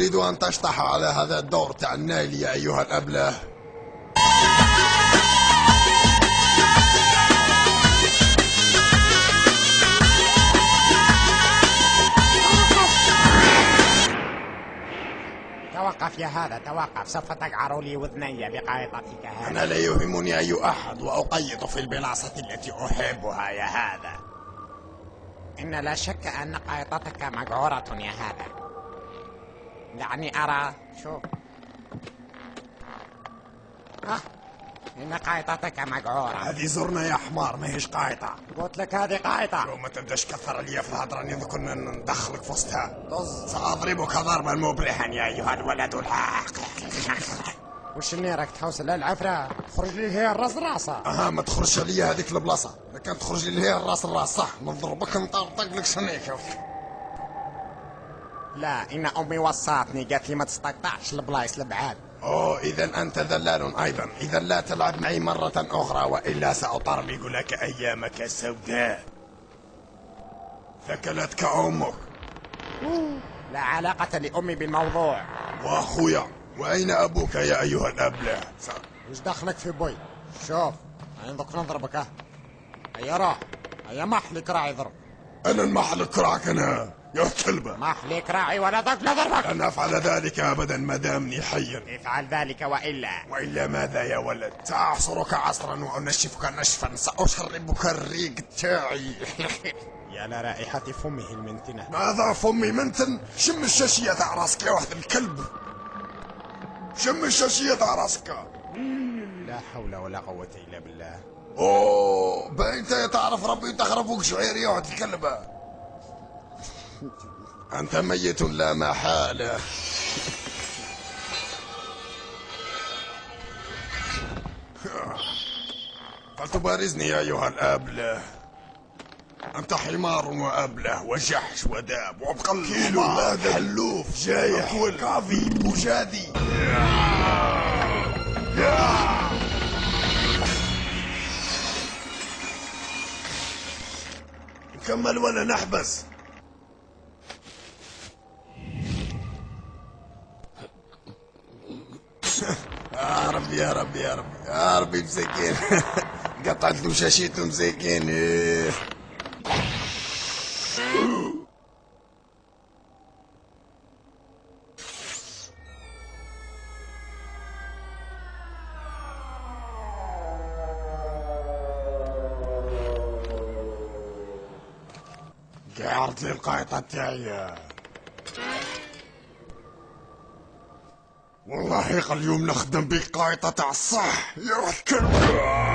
تريد أن تشطح على هذا الدور تاع النايل يا أيها الأبله؟ توقف يا هذا، توقف، سوف تقعر لي وذني بقائطتك هذه. أنا لا يهمني أي أحد، وأقيد في البلاصة التي أحبها يا هذا. إن لا شك أن قائطتك مقعورة يا هذا. دعني أرى، شوف. إن قائطتك مقعورة. هذه زرنا يا حمار، ماهيش قايطة. قلت لك هذه قائطة. لو ما تبداش كثر لي في الهضرة راني كنا ندخلك في وسطها. طز، سأضربك ضربا مبرحا يا أيها الولد الحاق. وش اللي راك تحوس العفرة؟ تخرج لي هي الراس راسها. ما تخرجش لي هذيك البلاصة، إذا كانت تخرج لي هي الراس صح نضربك نطرطق لك سنيك. لا، إن أمي وصاتني قالت لي ما تستقطعش البلايص البعاد. إذا أنت ذلال أيضا، إذا لا تلعب معي مرة أخرى وإلا سأطربق لك أيامك السوداء. ثكلتك أمك. لا علاقة لأمي بالموضوع. وأخويا، وأين أبوك يا أيها الأبله؟ وش دخلك في بوي؟ شوف، عندك نضربك. هيا روح، هيا محلك راعي ضرب. أنا المحل كراعك أنا يا كلبة. محلك راعي ولا ضرب ضربك. لن أفعل ذلك أبدا ما دامني حيا. افعل ذلك وإلا ماذا يا ولد؟ سأعصرك عصرا وأنشفك نشفا، سأشربك الريق تاعي. يا لرائحة فمه المنتنة. ماذا فمي منتن؟ شم الشاشية تاع راسك يا واحد الكلب. شم الشاشية تاع راسك. لا حول ولا قوة إلا بالله. بقى انت تعرف ربي تخرفوك شعير يا واحد الكلبة. أنت ميت لا محالة. فلتبارزني يا أيها الأبله. أنت حمار وأبله وجحش وداب وبقل كيلو هذا حلوف جايح كاظيب وجاذي. نكمل ولا نحبس؟ يا ربي يا ربي يا ربي يا ربي مسكين. قطعت له شاشيته مسكين. قعرت لي القايطة تاعي. والله اليوم نخدم بك قايطة تاع الصح يا الكلب.